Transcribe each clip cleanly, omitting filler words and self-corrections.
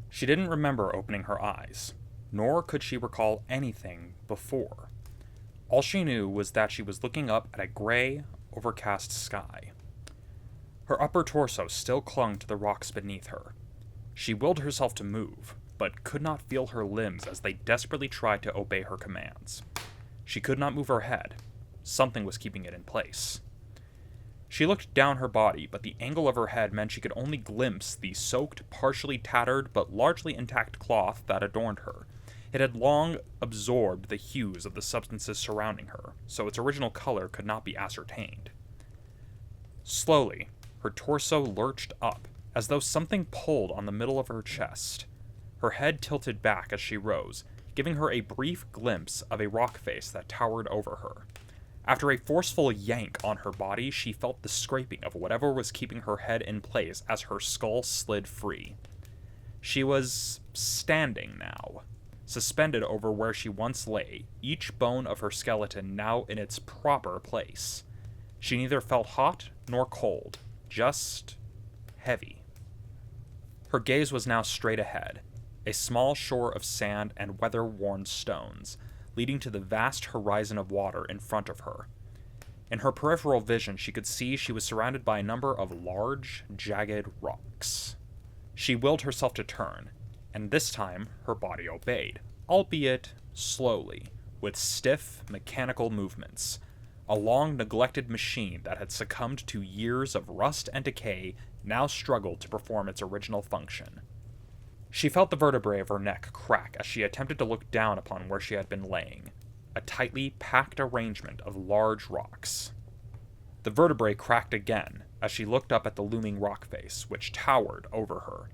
She didn't remember opening her eyes, nor could she recall anything before. All she knew was that she was looking up at a gray, overcast sky. Her upper torso still clung to the rocks beneath her. She willed herself to move, but could not feel her limbs as they desperately tried to obey her commands. She could not move her head. Something was keeping it in place. She looked down her body, but the angle of her head meant she could only glimpse the soaked, partially tattered, but largely intact cloth that adorned her. It had long absorbed the hues of the substances surrounding her, so its original color could not be ascertained. Slowly, her torso lurched up, as though something pulled on the middle of her chest. Her head tilted back as she rose, giving her a brief glimpse of a rock face that towered over her. After a forceful yank on her body, she felt the scraping of whatever was keeping her head in place as her skull slid free. She was standing now, suspended over where she once lay, each bone of her skeleton now in its proper place. She neither felt hot nor cold, just heavy. Her gaze was now straight ahead, a small shore of sand and weather-worn stones, leading to the vast horizon of water in front of her. In her peripheral vision, she could see she was surrounded by a number of large, jagged rocks. She willed herself to turn, and this time her body obeyed, albeit slowly, with stiff, mechanical movements. A long-neglected machine that had succumbed to years of rust and decay now struggled to perform its original function. She felt the vertebrae of her neck crack as she attempted to look down upon where she had been laying, a tightly packed arrangement of large rocks. The vertebrae cracked again as she looked up at the looming rock face, which towered over her.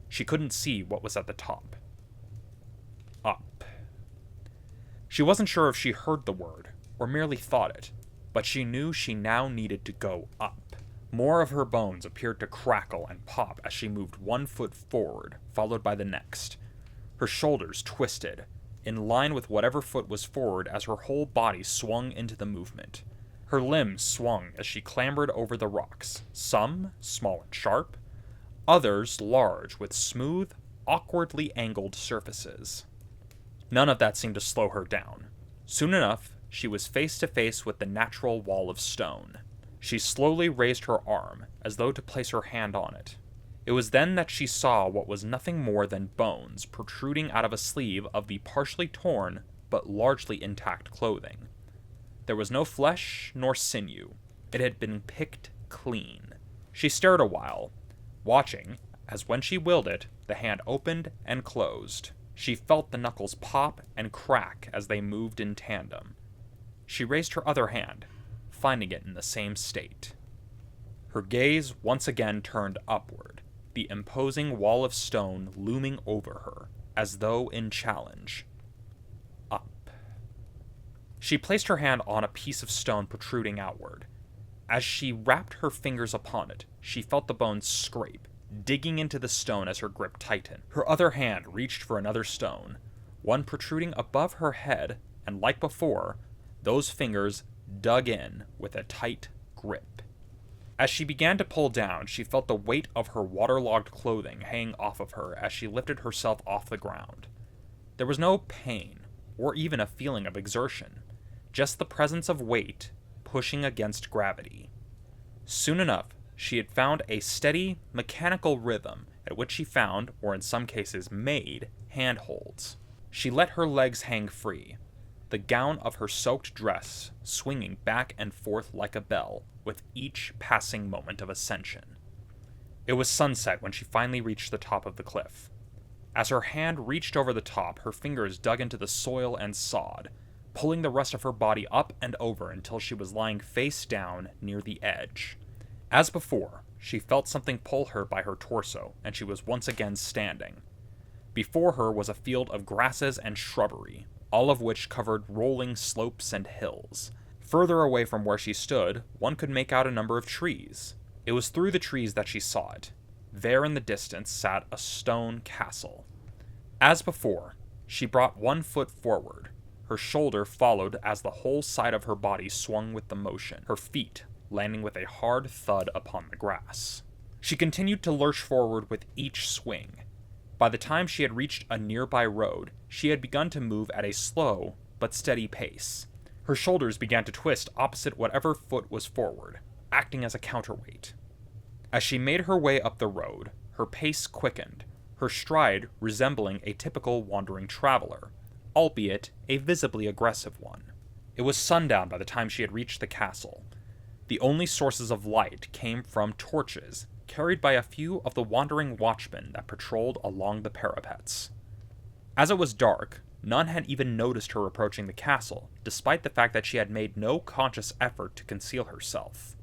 She couldn't see what was at the top. Up. She wasn't sure if she heard the word, or merely thought it, but she knew she now needed to go up. More of her bones appeared to crackle and pop as she moved one foot forward, followed by the next. Her shoulders twisted, in line with whatever foot was forward as her whole body swung into the movement. Her limbs swung as she clambered over the rocks, some small and sharp, others large with smooth, awkwardly angled surfaces. None of that seemed to slow her down. Soon enough, she was face to face with the natural wall of stone. She slowly raised her arm, as though to place her hand on it. It was then that she saw what was nothing more than bones protruding out of a sleeve of the partially torn but largely intact clothing. There was no flesh nor sinew. It had been picked clean. She stared a while, watching, as when she willed it, the hand opened and closed. She felt the knuckles pop and crack as they moved in tandem. She raised her other hand, finding it in the same state. Her gaze once again turned upward, the imposing wall of stone looming over her, as though in challenge. Up. She placed her hand on a piece of stone protruding outward. As she wrapped her fingers upon it, she felt the bones scrape, digging into the stone as her grip tightened. Her other hand reached for another stone, one protruding above her head, and like before, those fingers dug in with a tight grip. As she began to pull down, she felt the weight of her waterlogged clothing hang off of her as she lifted herself off the ground. There was no pain, or even a feeling of exertion, just the presence of weight pushing against gravity. Soon enough, she had found a steady, mechanical rhythm at which she found, or in some cases made, handholds. She let her legs hang free, the gown of her soaked dress swinging back and forth like a bell with each passing moment of ascension. It was sunset when she finally reached the top of the cliff. As her hand reached over the top, her fingers dug into the soil and sod, pulling the rest of her body up and over until she was lying face down near the edge. As before, she felt something pull her by her torso, and she was once again standing. Before her was a field of grasses and shrubbery, all of which covered rolling slopes and hills. Further away from where she stood, one could make out a number of trees. It was through the trees that she saw it. There in the distance sat a stone castle. As before, she brought one foot forward. Her shoulder followed as the whole side of her body swung with the motion, her feet landing with a hard thud upon the grass. She continued to lurch forward with each swing. By the time she had reached a nearby road, she had begun to move at a slow but steady pace. Her shoulders began to twist opposite whatever foot was forward, acting as a counterweight. As she made her way up the road, her pace quickened, her stride resembling a typical wandering traveler, albeit a visibly aggressive one. It was sundown by the time she had reached the castle. The only sources of light came from torches carried by a few of the wandering watchmen that patrolled along the parapets. As it was dark, none had even noticed her approaching the castle, despite the fact that she had made no conscious effort to conceal herself.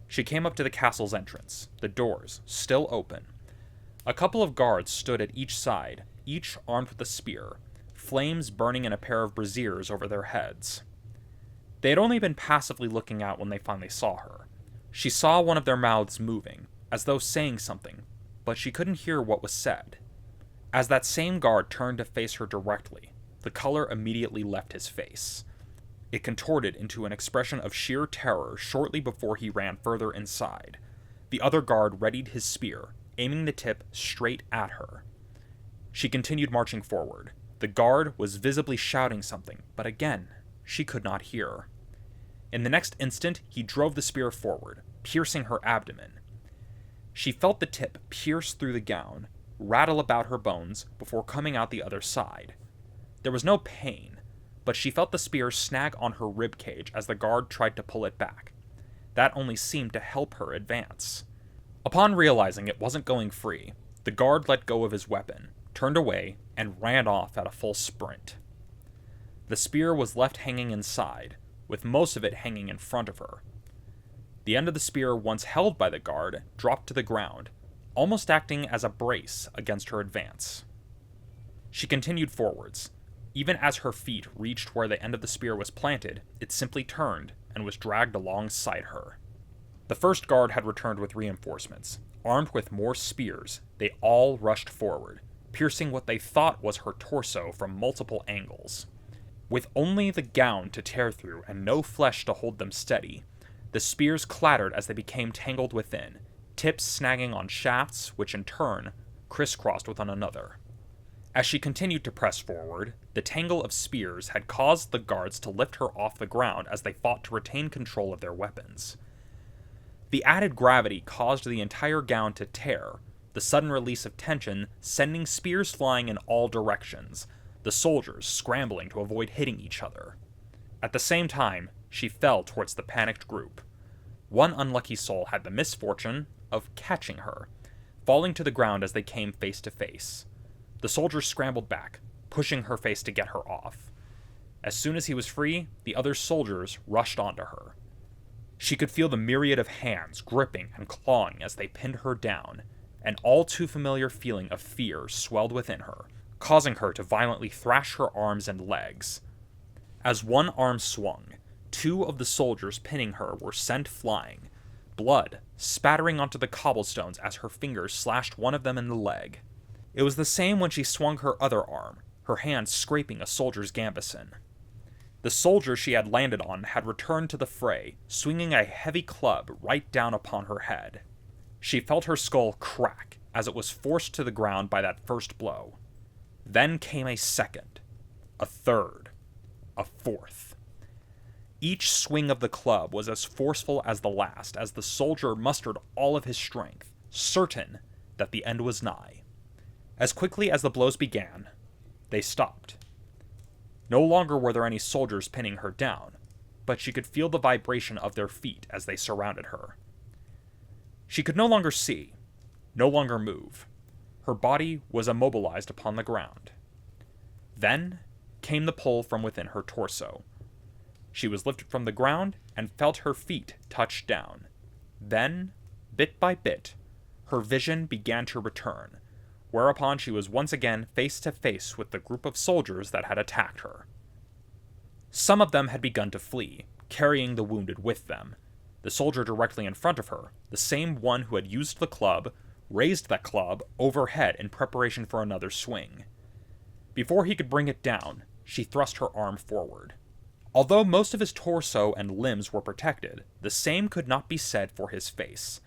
She came up to the castle's entrance, the doors still open. A couple of guards stood at each side, each armed with a spear, flames burning in a pair of braziers over their heads. They had only been passively looking out when they finally saw her. She saw one of their mouths moving, as though saying something, but she couldn't hear what was said. As that same guard turned to face her directly, the color immediately left his face. It contorted into an expression of sheer terror shortly before he ran further inside. The other guard readied his spear, aiming the tip straight at her. She continued marching forward. The guard was visibly shouting something, but again, she could not hear. In the next instant, he drove the spear forward, piercing her abdomen. She felt the tip pierce through the gown, rattle about her bones before coming out the other side. There was no pain, but she felt the spear snag on her rib cage as the guard tried to pull it back. That only seemed to help her advance. Upon realizing it wasn't going free, the guard let go of his weapon, turned away, and ran off at a full sprint. The spear was left hanging inside, with most of it hanging in front of her. The end of the spear, once held by the guard, dropped to the ground, almost acting as a brace against her advance. She continued forwards. Even as her feet reached where the end of the spear was planted, it simply turned and was dragged alongside her. The first guard had returned with reinforcements. Armed with more spears, they all rushed forward, piercing what they thought was her torso from multiple angles. With only the gown to tear through and no flesh to hold them steady, the spears clattered as they became tangled within, tips snagging on shafts, which in turn crisscrossed with one another. As she continued to press forward, the tangle of spears had caused the guards to lift her off the ground as they fought to retain control of their weapons. The added gravity caused the entire gown to tear, the sudden release of tension sending spears flying in all directions, the soldiers scrambling to avoid hitting each other. At the same time, she fell towards the panicked group. One unlucky soul had the misfortune of catching her, falling to the ground as they came face to face. The soldiers scrambled back, pushing her face to get her off. As soon as he was free, the other soldiers rushed onto her. She could feel the myriad of hands gripping and clawing as they pinned her down. An all too familiar feeling of fear swelled within her, causing her to violently thrash her arms and legs. As one arm swung, two of the soldiers pinning her were sent flying, blood spattering onto the cobblestones as her fingers slashed one of them in the leg. It was the same when she swung her other arm, her hand scraping a soldier's gambeson. The soldier she had landed on had returned to the fray, swinging a heavy club right down upon her head. She felt her skull crack as it was forced to the ground by that first blow. Then came a second, a third, a fourth. Each swing of the club was as forceful as the last, as the soldier mustered all of his strength, certain that the end was nigh. As quickly as the blows began, they stopped. No longer were there any soldiers pinning her down, but she could feel the vibration of their feet as they surrounded her. She could no longer see, no longer move. Her body was immobilized upon the ground. Then came the pull from within her torso. She was lifted from the ground and felt her feet touch down. Then, bit by bit, her vision began to return, whereupon she was once again face to face with the group of soldiers that had attacked her. Some of them had begun to flee, carrying the wounded with them. The soldier directly in front of her, the same one who had used the club, raised that club overhead in preparation for another swing. Before he could bring it down, she thrust her arm forward. Although most of his torso and limbs were protected, the same could not be said for his face.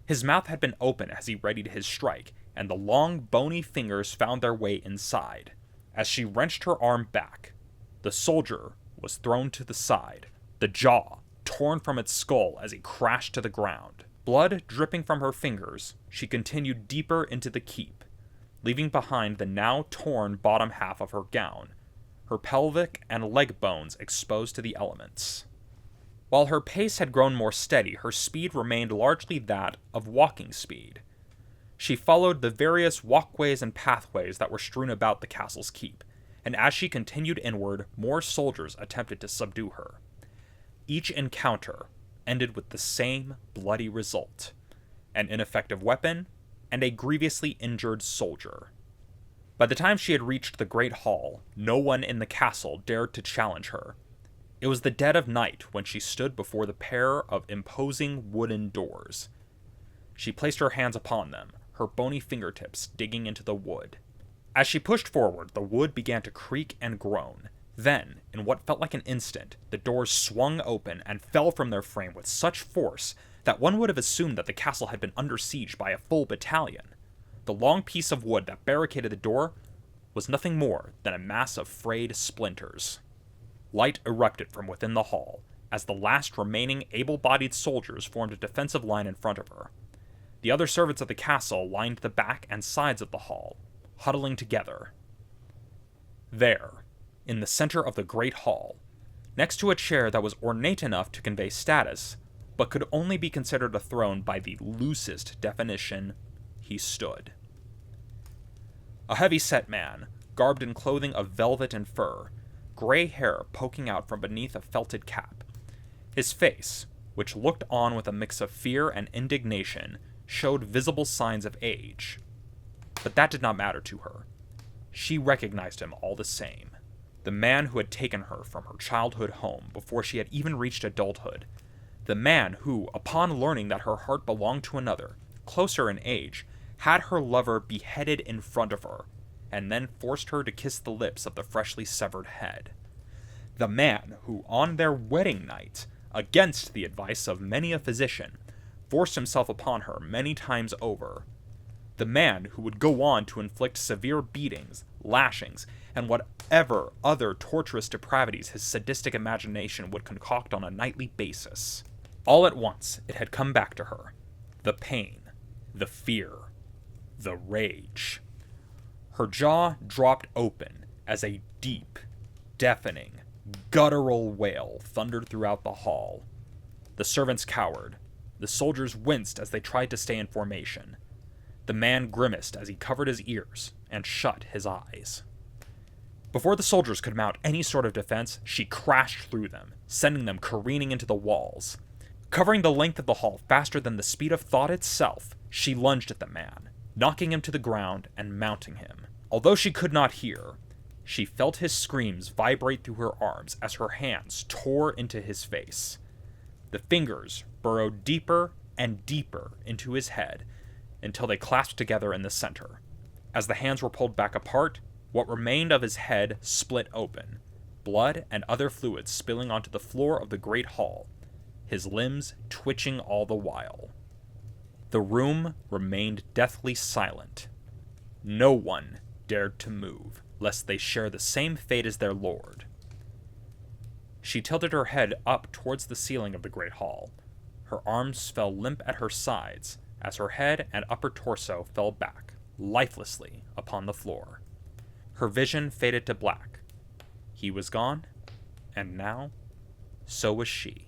His mouth had been open as he readied his strike, and the long, bony fingers found their way inside. As she wrenched her arm back, the soldier was thrown to the side, the jaw torn from its skull as he crashed to the ground. Blood dripping from her fingers, she continued deeper into the keep, leaving behind the now torn bottom half of her gown, her pelvic and leg bones exposed to the elements. While her pace had grown more steady, her speed remained largely that of walking speed. She followed the various walkways and pathways that were strewn about the castle's keep, and as she continued inward, more soldiers attempted to subdue her. Each encounter ended with the same bloody result: an ineffective weapon and a grievously injured soldier. By the time she had reached the Great Hall, no one in the castle dared to challenge her. It was the dead of night when she stood before the pair of imposing wooden doors. She placed her hands upon them, her bony fingertips digging into the wood. As she pushed forward, the wood began to creak and groan. Then, in what felt like an instant, the doors swung open and fell from their frame with such force that one would have assumed that the castle had been under siege by a full battalion. The long piece of wood that barricaded the door was nothing more than a mass of frayed splinters. Light erupted from within the hall, as the last remaining able-bodied soldiers formed a defensive line in front of her. The other servants of the castle lined the back and sides of the hall, huddling together. There, in the center of the great hall, next to a chair that was ornate enough to convey status, but could only be considered a throne by the loosest definition, he stood. A heavy-set man, garbed in clothing of velvet and fur, gray hair poking out from beneath a felted cap. His face, which looked on with a mix of fear and indignation, showed visible signs of age. But that did not matter to her. She recognized him all the same. The man who had taken her from her childhood home before she had even reached adulthood. The man who, upon learning that her heart belonged to another, closer in age, had her lover beheaded in front of her, and then forced her to kiss the lips of the freshly severed head. The man who, on their wedding night, against the advice of many a physician, forced himself upon her many times over. The man who would go on to inflict severe beatings, lashings, and whatever other torturous depravities his sadistic imagination would concoct on a nightly basis. All at once, it had come back to her. The pain, the fear, the rage. Her jaw dropped open as a deep, deafening, guttural wail thundered throughout the hall. The servants cowered. The soldiers winced as they tried to stay in formation. The man grimaced as he covered his ears and shut his eyes. Before the soldiers could mount any sort of defense, she crashed through them, sending them careening into the walls. Covering the length of the hall faster than the speed of thought itself, she lunged at the man, knocking him to the ground and mounting him. Although she could not hear, she felt his screams vibrate through her arms as her hands tore into his face. The fingers burrowed deeper and deeper into his head until they clasped together in the center. As the hands were pulled back apart, what remained of his head split open, blood and other fluids spilling onto the floor of the great hall, his limbs twitching all the while. The room remained deathly silent. No one dared to move, lest they share the same fate as their lord. She tilted her head up towards the ceiling of the great hall. Her arms fell limp at her sides, as her head and upper torso fell back, lifelessly, upon the floor. Her vision faded to black. He was gone, and now, so was she.